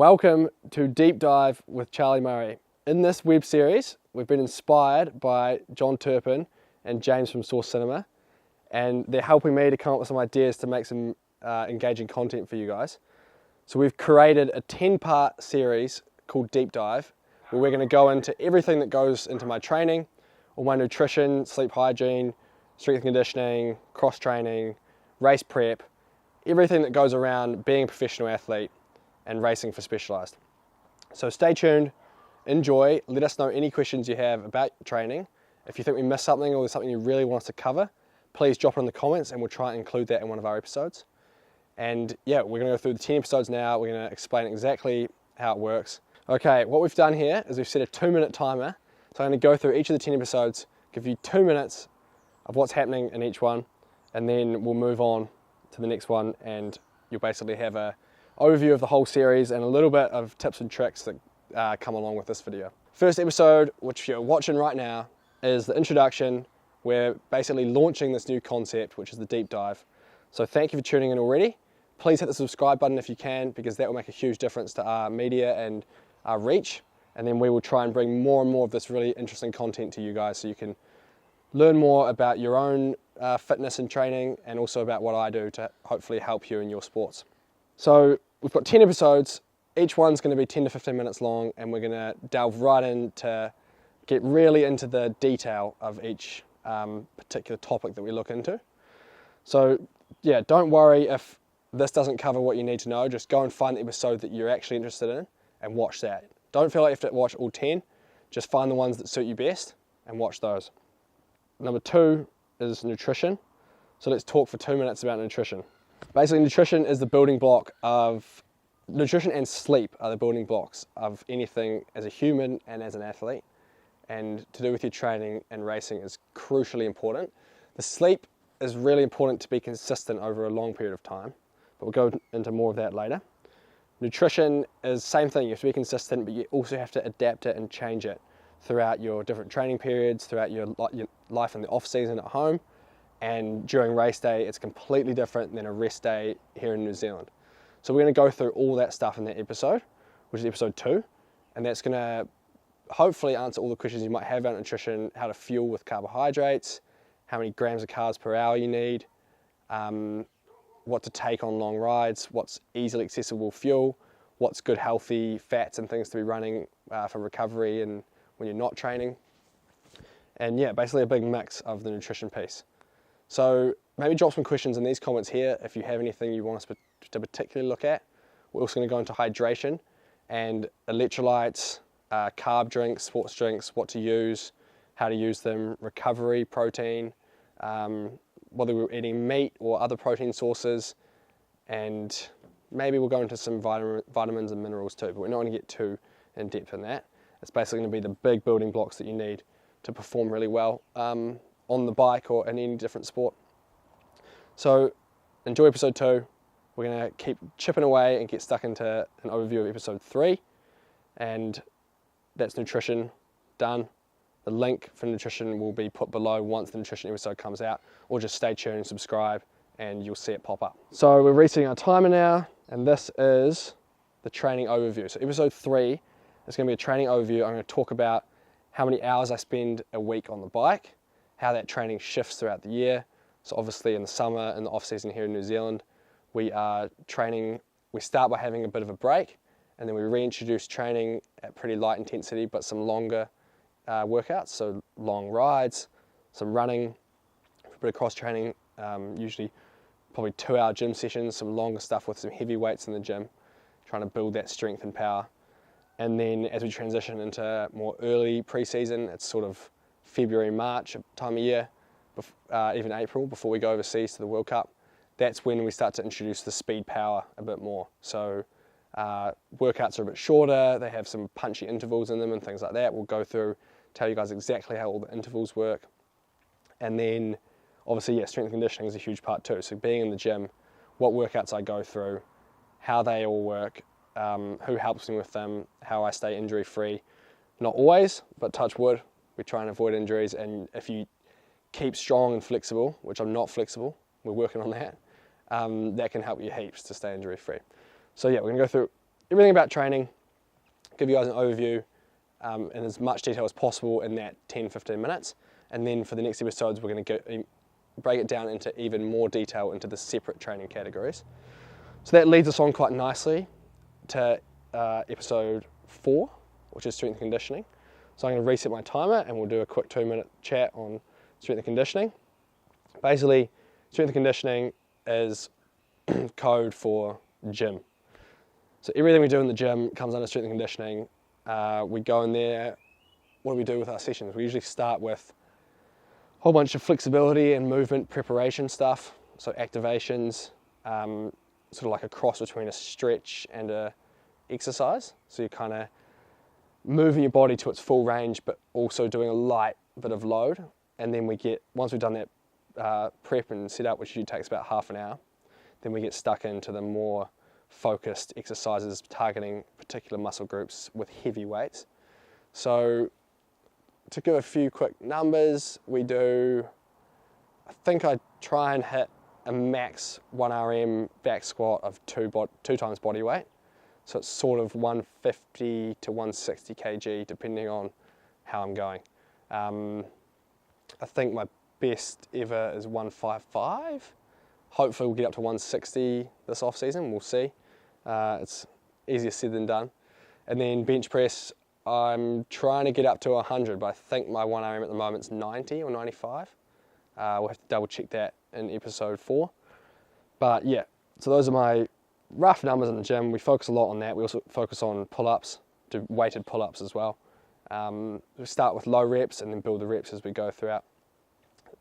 Welcome to Deep Dive with Charlie Murray. In this web series, we've been inspired by John Turpin and James from Source Cinema, and they're helping me to come up with some ideas to make some engaging content for you guys. So we've created a 10-part series called Deep Dive, where we're going to go into everything that goes into my training, all my nutrition, sleep hygiene, strength and conditioning, cross-training, race prep, everything that goes around being a professional athlete and racing for Specialized. So stay tuned, enjoy, let us know any questions you have about training. If you think we missed something or there's something you really want us to cover, please drop it in the comments and we'll try and include that in one of our episodes. And yeah, we're going to go through the 10 episodes now. We're going to explain exactly how it works. Okay, what we've done here is we've set a 2-minute timer. So I'm going to go through each of the 10 episodes, give you 2 minutes of what's happening in each one, and then we'll move on to the next one and you'll basically have a overview of the whole series and a little bit of tips and tricks that come along with this video. First episode, which you're watching right now, is the introduction. We're basically launching this new concept, which is the deep dive. So thank you for tuning in already. Please hit the subscribe button if you can, because that will make a huge difference to our media and our reach. And then we will try and bring more and more of this really interesting content to you guys so you can learn more about your own fitness and training, and also about what I do to hopefully help you in your sports. So we've got 10 episodes, each one's going to be 10 to 15 minutes long, and we're going to delve right in to get really into the detail of each particular topic that we look into. So yeah, don't worry if this doesn't cover what you need to know. Just go and find the episode that you're actually interested in and watch that. Don't feel like you have to watch all 10, just find the ones that suit you best and watch those. Number 2 is nutrition. So let's talk for 2 minutes about nutrition. Basically, nutrition is the building block of, nutrition and sleep are the building blocks of anything as a human and as an athlete. And to do with your training and racing is crucially important. The sleep is really important to be consistent over a long period of time, but we'll go into more of that later. Nutrition is the same thing, you have to be consistent, but you also have to adapt it and change it throughout your different training periods, throughout your life in the off season at home. And during race day, it's completely different than a rest day here in New Zealand. So we're going to go through all that stuff in that episode, which is episode 2. And that's going to hopefully answer all the questions you might have about nutrition, how to fuel with carbohydrates, how many grams of carbs per hour you need, what to take on long rides, what's easily accessible fuel, what's good healthy fats and things to be running for recovery and when you're not training. And yeah, basically a big mix of the nutrition piece. So maybe drop some questions in these comments here if you have anything you want us to particularly look at. We're also going to go into hydration and electrolytes, carb drinks, sports drinks, what to use, how to use them, recovery, protein, whether we're eating meat or other protein sources, and maybe we'll go into some vitamins and minerals too, but we're not going to get too in depth in that. It's basically going to be the big building blocks that you need to perform really well on the bike or in any different sport. So enjoy episode 2. We're going to keep chipping away and get stuck into an overview of episode 3, and that's nutrition done. The link for nutrition will be put below once the nutrition episode comes out, or just stay tuned and subscribe and you'll see it pop up. So we're resetting our timer now, and this is the training overview. So episode 3 is going to be a training overview. I'm going to talk about how many hours I spend a week on the bike, how that training shifts throughout the year. So obviously in the summer and the off season here in New Zealand, we are training, we start by having a bit of a break, and then we reintroduce training at pretty light intensity, but some longer workouts. So long rides, some running, a bit of cross training, usually probably 2-hour gym sessions, some longer stuff with some heavy weights in the gym, trying to build that strength and power. And then as we transition into more early pre-season, it's sort of February, March time of year, even April, before we go overseas to the World Cup. That's when we start to introduce the speed power a bit more. So workouts are a bit shorter, they have some punchy intervals in them and things like that. We'll go through, tell you guys exactly how all the intervals work. And then obviously, yeah, strength and conditioning is a huge part too. So being in the gym, what workouts I go through, how they all work, who helps me with them, how I stay injury free. Not always, but touch wood, we try and avoid injuries. And if you keep strong and flexible, which I'm not flexible, we're working on that, that can help you heaps to stay injury free. So yeah, we're going to go through everything about training, give you guys an overview in as much detail as possible in that 10-15 minutes. And then for the next episodes, we're going to break it down into even more detail into the separate training categories. So that leads us on quite nicely to episode 4, which is strength and conditioning. So I'm going to reset my timer and we'll do a quick 2-minute chat on strength and conditioning. Basically, strength and conditioning is code for gym. So everything we do in the gym comes under strength and conditioning. We go in there, what do we do with our sessions? We usually start with a whole bunch of flexibility and movement preparation stuff. So activations, sort of like a cross between a stretch and a exercise. So you're kind of moving your body to its full range, but also doing a light bit of load. And then once we've done that prep and set up, which usually takes about half an hour, then we get stuck into the more focused exercises targeting particular muscle groups with heavy weights. So to give a few quick numbers, I think I try and hit a max 1RM back squat of 2 times body weight. So it's sort of 150 to 160 kg depending on how I'm going. I think my best ever is 155. Hopefully we'll get up to 160 this off season, we'll see. It's easier said than done. And then bench press, I'm trying to get up to 100, but I think my 1RM at the moment is 90 or 95. We'll have to double check that in episode 4. But yeah, so those are my rough numbers in the gym. We focus a lot on that. We also focus on pull-ups, do weighted pull-ups as well. We start with low reps and then build the reps as we go throughout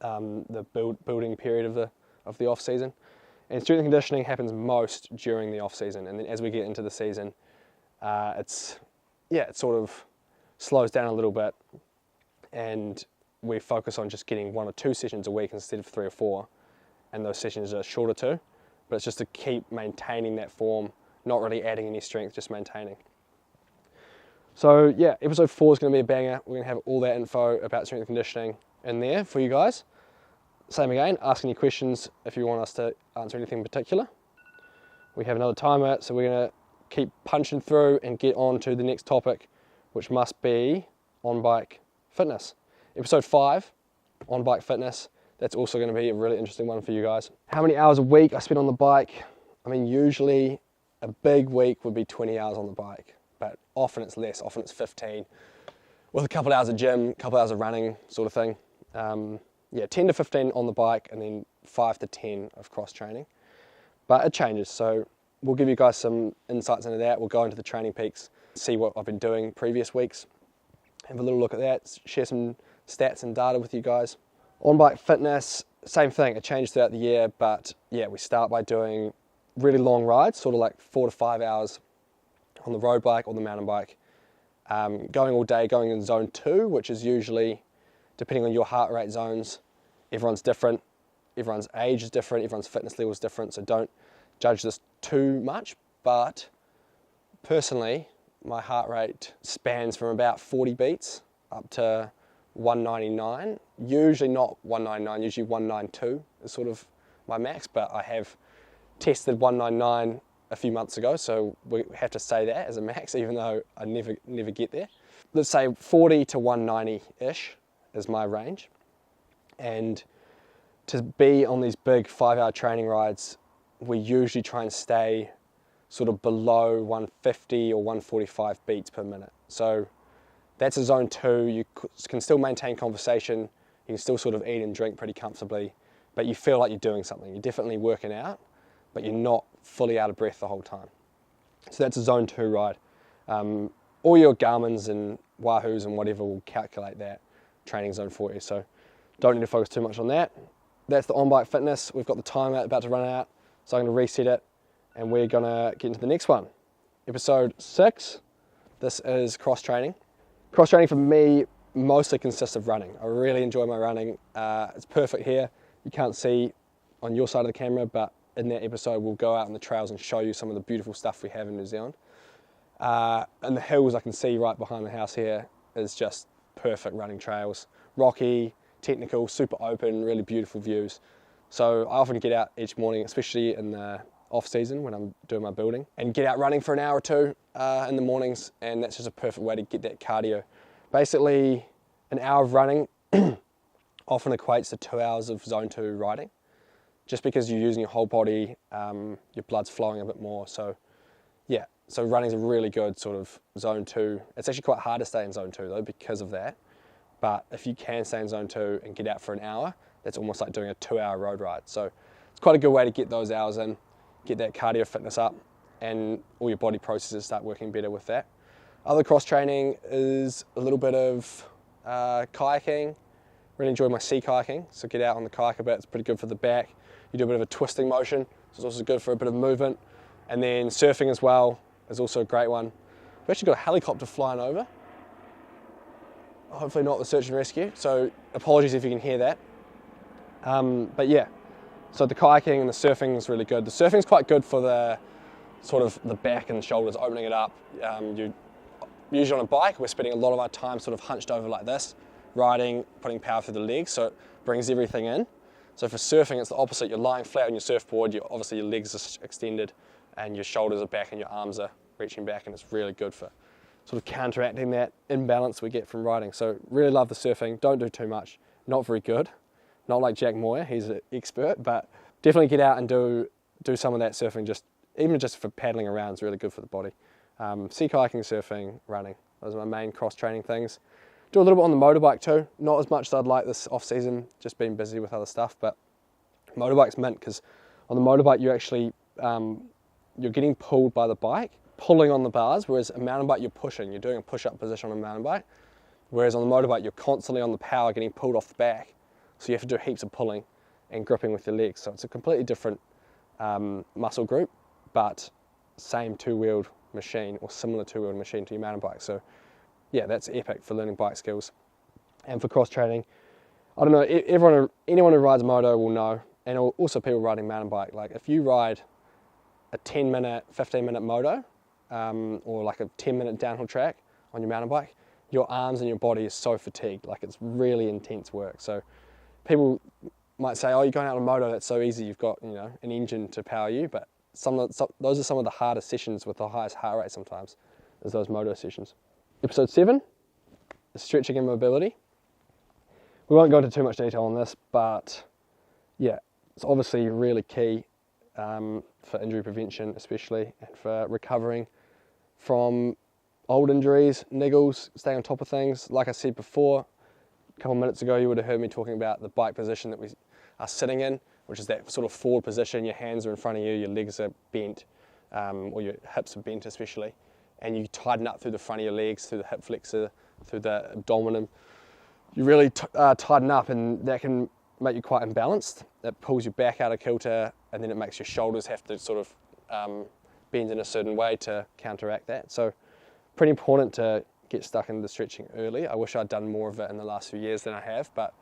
the building period of the off season. And strength and conditioning happens most during the off season, and then as we get into the season, it sort of slows down a little bit, and we focus on just getting 1 or 2 sessions a week instead of 3 or 4, and those sessions are shorter too. But it's just to keep maintaining that form, not really adding any strength, just maintaining. So yeah, episode 4 is going to be a banger. We're going to have all that info about strength and conditioning in there for you guys. Same again, ask any questions if you want us to answer anything in particular. We have another timer, so we're going to keep punching through and get on to the next topic, which must be on-bike fitness. Episode 5, on-bike fitness. That's also going to be a really interesting one for you guys. How many hours a week I spend on the bike? I mean, usually a big week would be 20 hours on the bike, but often it's less, often it's 15, with a couple of hours of gym, a couple of hours of running sort of thing. 10 to 15 on the bike, and then 5 to 10 of cross training. But it changes, so we'll give you guys some insights into that. We'll go into the training peaks, see what I've been doing previous weeks, have a little look at that, share some stats and data with you guys. On-bike fitness, same thing, it changed throughout the year, but yeah, we start by doing really long rides, sort of like 4 to 5 hours on the road bike or the mountain bike. Going all day, going in zone 2, which is usually, depending on your heart rate zones, everyone's different, everyone's age is different, everyone's fitness level is different, so don't judge this too much. But personally, my heart rate spans from about 40 beats up to 199, usually not 199, usually 192 is sort of my max, but I have tested 199 a few months ago, so we have to say that as a max, even though I never get there. Let's say 40 to 190-ish is my range. And to be on these big 5-hour training rides, we usually try and stay sort of below 150 or 145 beats per minute. So that's a zone 2. You can still maintain conversation, you can still sort of eat and drink pretty comfortably, but you feel like you're doing something. You're definitely working out, but you're not fully out of breath the whole time. So that's a zone 2 ride. All your Garmin's and Wahoos and whatever will calculate that training zone for you, so don't need to focus too much on that. That's the on-bike fitness. We've got the timer about to run out, so I'm going to reset it, and we're going to get into the next one. Episode 6, this is cross training. Cross training for me mostly consists of running. I really enjoy my running. It's perfect here. You can't see on your side of the camera, but in that episode we'll go out on the trails and show you some of the beautiful stuff we have in New Zealand. And the hills I can see right behind the house here is just perfect running trails. Rocky, technical, super open, really beautiful views. So I often get out each morning, especially in the off season when I'm doing my building, and get out running for an hour or two in the mornings, and that's just a perfect way to get that cardio. Basically, an hour of running often equates to 2 hours of zone 2 riding, just because you're using your whole body, your blood's flowing a bit more. So yeah, so running's a really good sort of zone 2. It's actually quite hard to stay in zone 2 though because of that. But if you can stay in zone 2 and get out for an hour, that's almost like doing a 2-hour road ride. So it's quite a good way to get those hours in, get that cardio fitness up, and all your body processes start working better with that. Other cross training is a little bit of kayaking. Really enjoy my sea kayaking, so get out on the kayak a bit. It's pretty good for the back. You do a bit of a twisting motion, so it's also good for a bit of movement. And then surfing as well is also a great one. We've actually got a helicopter flying over. Hopefully not the search and rescue, so apologies if you can hear that. But yeah, so the kayaking and the surfing is really good. The surfing is quite good for the sort of the back and the shoulders, opening it up. You usually on a bike, we're spending a lot of our time sort of hunched over like this, riding, putting power through the legs, so it brings everything in. So for surfing, it's the opposite. You're lying flat on your surfboard, obviously your legs are extended and your shoulders are back and your arms are reaching back, and it's really good for sort of counteracting that imbalance we get from riding. So really love the surfing. Don't do too much. Not very good. Not like Jack Moyer, he's an expert, but definitely get out and do some of that surfing, even just for paddling around is really good for the body. Sea kayaking, surfing, running. Those are my main cross training things. Do a little bit on the motorbike too. Not as much as I'd like this off season, just been busy with other stuff, but motorbike's mint because on the motorbike you actually, you're getting pulled by the bike, pulling on the bars, whereas a mountain bike you're pushing, you're doing a push-up position on a mountain bike, whereas on the motorbike you're constantly on the power getting pulled off the back, so you have to do heaps of pulling and gripping with your legs. So it's a completely different muscle group, but same two-wheeled machine or similar two-wheeled machine to your mountain bike. So yeah, that's epic for learning bike skills. And for cross training, I don't know, anyone who rides moto will know, and also people riding mountain bike, like if you ride a 10-minute, 15-minute moto, or like a 10-minute downhill track on your mountain bike, your arms and your body is so fatigued, like it's really intense work. So people might say, oh, you're going out on a moto, that's so easy, you've got an engine to power you, but those are some of the hardest sessions with the highest heart rate sometimes, is those moto sessions. Episode 7 is stretching and mobility. We won't go into too much detail on this, but yeah, it's obviously really key for injury prevention especially, and for recovering from old injuries, niggles, staying on top of things. Like I said before, a couple of minutes ago, you would have heard me talking about the bike position that we are sitting in, which is that sort of forward position. Your hands are in front of you, your legs are bent, or your hips are bent especially, and you tighten up through the front of your legs, through the hip flexor, through the abdomen. You really tighten up, and that can make you quite imbalanced. It pulls you back out of kilter, and then it makes your shoulders have to sort of bend in a certain way to counteract that. So pretty important to get stuck into the stretching early. I wish I'd done more of it in the last few years than I have, but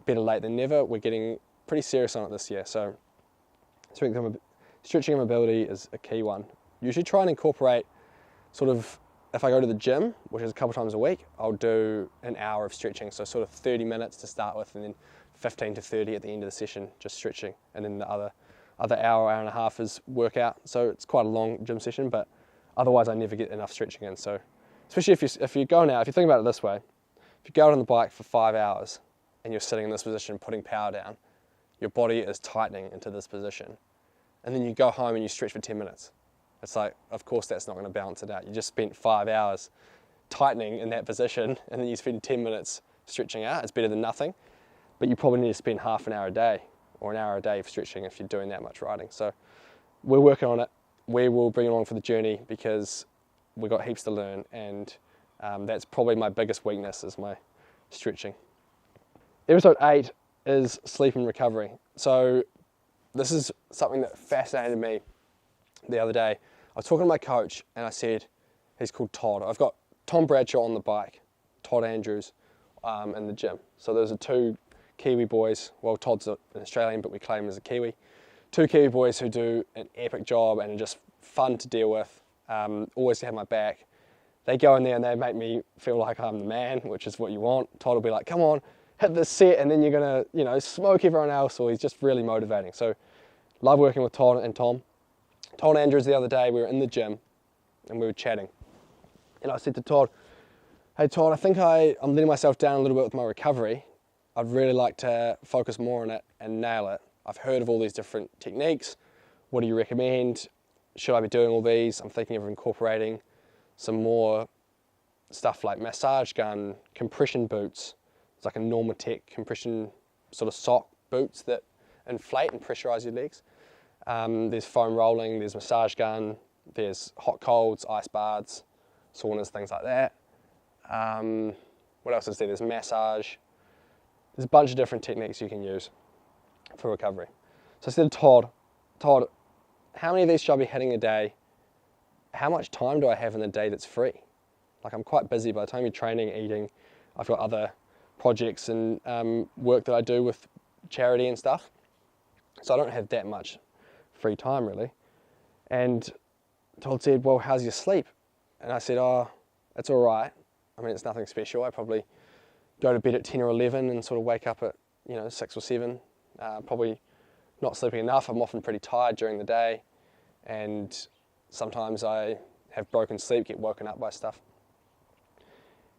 better late than never. We're getting pretty serious on it this year. So stretching and mobility is a key one. You should try and incorporate sort of, if I go to the gym, which is a couple times a week, I'll do an hour of stretching. So sort of 30 minutes to start with, and then 15 to 30 at the end of the session, just stretching. And then the other hour and a half is workout. So it's quite a long gym session, but otherwise I never get enough stretching in. So especially if you go now, if you think about it this way, if you go out on the bike for 5 hours and you're sitting in this position, putting power down, your body is tightening into this position. And then you go home and you stretch for 10 minutes. It's like, of course that's not going to balance it out. You just spent 5 hours tightening in that position, and then you spend 10 minutes stretching out. It's better than nothing, but you probably need to spend half an hour a day or an hour a day for stretching if you're doing that much riding. So we're working on it. We will bring it along for the journey because we've got heaps to learn, and that's probably my biggest weakness, is my stretching. Episode 8 is sleep and recovery. So this is something that fascinated me the other day. I was talking to my coach and I said, he's called Todd. I've got Tom Bradshaw on the bike, Todd Andrews in the gym. So those are two Kiwi boys. Well, Todd's an Australian, but we claim him as a Kiwi. Two Kiwi boys who do an epic job and are just fun to deal with, always have my back. They go in there and they make me feel like I'm the man, which is what you want. Todd will be like, come on, hit this set, and then you're gonna, smoke everyone else, or he's just really motivating. So love working with Todd and Tom. Told Andrews the other day, we were in the gym and we were chatting. And I said to Todd, hey Todd, I think I'm letting myself down a little bit with my recovery. I'd really like to focus more on it and nail it. I've heard of all these different techniques. What do you recommend? Should I be doing all these? I'm thinking of incorporating some more stuff like massage gun, compression boots. It's like a Normatec compression sort of sock boots that inflate and pressurize your legs. There's foam rolling, there's massage gun, there's hot colds, ice baths, saunas, things like that. What else is there? There's massage. There's a bunch of different techniques you can use for recovery. So I said to Todd, how many of these should I be hitting a day? How much time do I have in the day that's free? Like, I'm quite busy by the time you're training, eating. I've got other projects and work that I do with charity and stuff. So I don't have that much free time really. And Todd said, well, how's your sleep? And I said, oh, it's all right. I mean, it's nothing special. I probably go to bed at 10 or 11 and sort of wake up at, 6 or 7. Probably not sleeping enough. I'm often pretty tired during the day. And sometimes I have broken sleep, get woken up by stuff.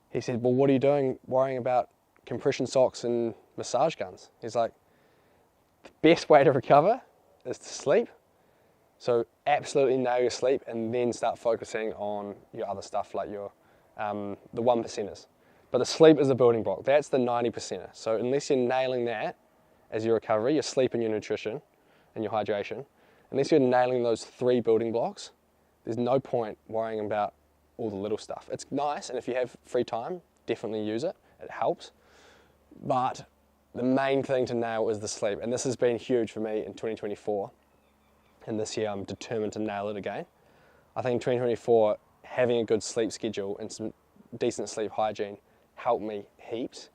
He said, well, what are you doing worrying about compression socks and massage guns? He's like, the best way to recover is to sleep. So absolutely nail your sleep and then start focusing on your other stuff like your the 1%ers. But the sleep is the building block. That's the 90%er. So unless you're nailing that as your recovery, your sleep and your nutrition and your hydration, unless you're nailing those 3 building blocks, there's no point worrying about all the little stuff. It's nice, and if you have free time, definitely use it. It helps. But the main thing to nail is the sleep. And this has been huge for me in 2024. And this year I'm determined to nail it again. I think in 2024, having a good sleep schedule and some decent sleep hygiene helped me heaps.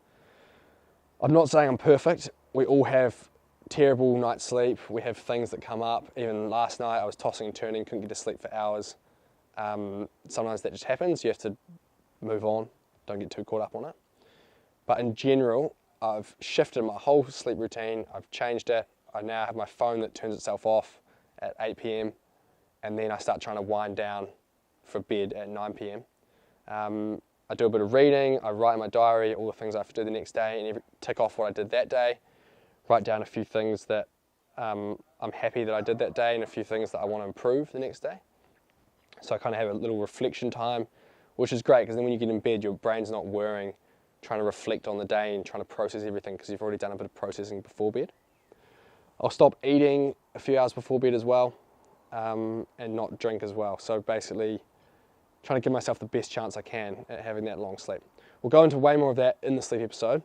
I'm not saying I'm perfect. We all have terrible night's sleep. We have things that come up. Even last night I was tossing and turning, couldn't get to sleep for hours. Sometimes that just happens. You have to move on. Don't get too caught up on it. But in general, I've shifted my whole sleep routine. I've changed it. I now have my phone that turns itself off at 8 p.m. and then I start trying to wind down for bed at 9 p.m. I do a bit of reading. I write in my diary all the things I have to do the next day and tick off what I did that day. Write down a few things that I'm happy that I did that day and a few things that I want to improve the next day. So I kind of have a little reflection time, which is great because then when you get in bed, your brain's not whirring, trying to reflect on the day and trying to process everything because you've already done a bit of processing before bed. I'll stop eating a few hours before bed as well, and not drink as well. So basically, trying to give myself the best chance I can at having that long sleep. We'll go into way more of that in the sleep episode,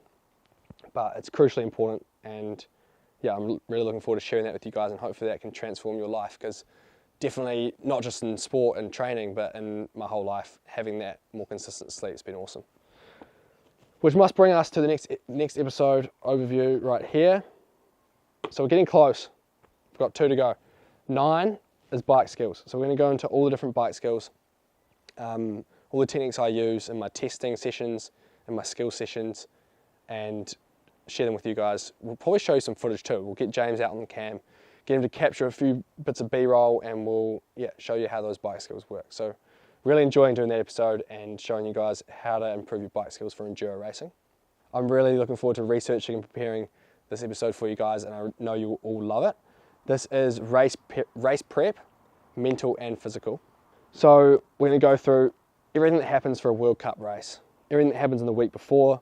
but it's crucially important. And yeah, I'm really looking forward to sharing that with you guys, and hopefully that can transform your life, because definitely not just in sport and training, but in my whole life, having that more consistent sleep has been awesome. Which must bring us to the next episode overview right here. So we're getting close. We've got 2 to go. 9 is bike skills. So we're going to go into all the different bike skills, all the techniques I use in my testing sessions and my skill sessions, and share them with you guys. We'll probably show you some footage too. We'll get James out on the cam, get him to capture a few bits of B-roll, and we'll show you how those bike skills work. So really enjoying doing that episode and showing you guys how to improve your bike skills for enduro racing. I'm really looking forward to researching and preparing this episode for you guys, and I know you'll all love it. This is race prep, mental and physical. So we're going to go through everything that happens for a World Cup race, everything that happens in the week before,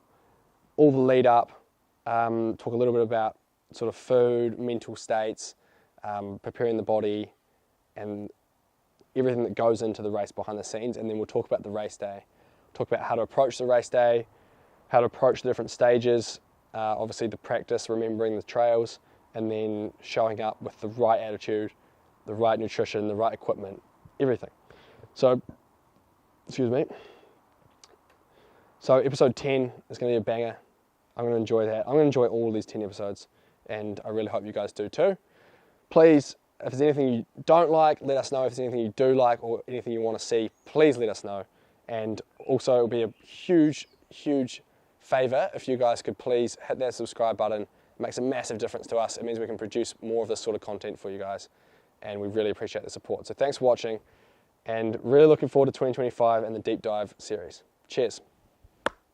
all the lead up, talk a little bit about sort of food, mental states, preparing the body, and everything that goes into the race behind the scenes. And then we'll talk about the race day, talk about how to approach the race day, how to approach the different stages, obviously the practice, remembering the trails, and then showing up with the right attitude, the right nutrition, the right equipment, everything. So, excuse me. So episode 10 is going to be a banger. I'm going to enjoy that. I'm going to enjoy all of these 10 episodes, and I really hope you guys do too. Please, if there's anything you don't like, let us know. If there's anything you do like or anything you want to see, please let us know. And also, it would be a huge, huge favor if you guys could please hit that subscribe button. It makes a massive difference to us. It means we can produce more of this sort of content for you guys. and we really appreciate the support. So thanks for watching, and really looking forward to 2025 and the deep dive series. Cheers.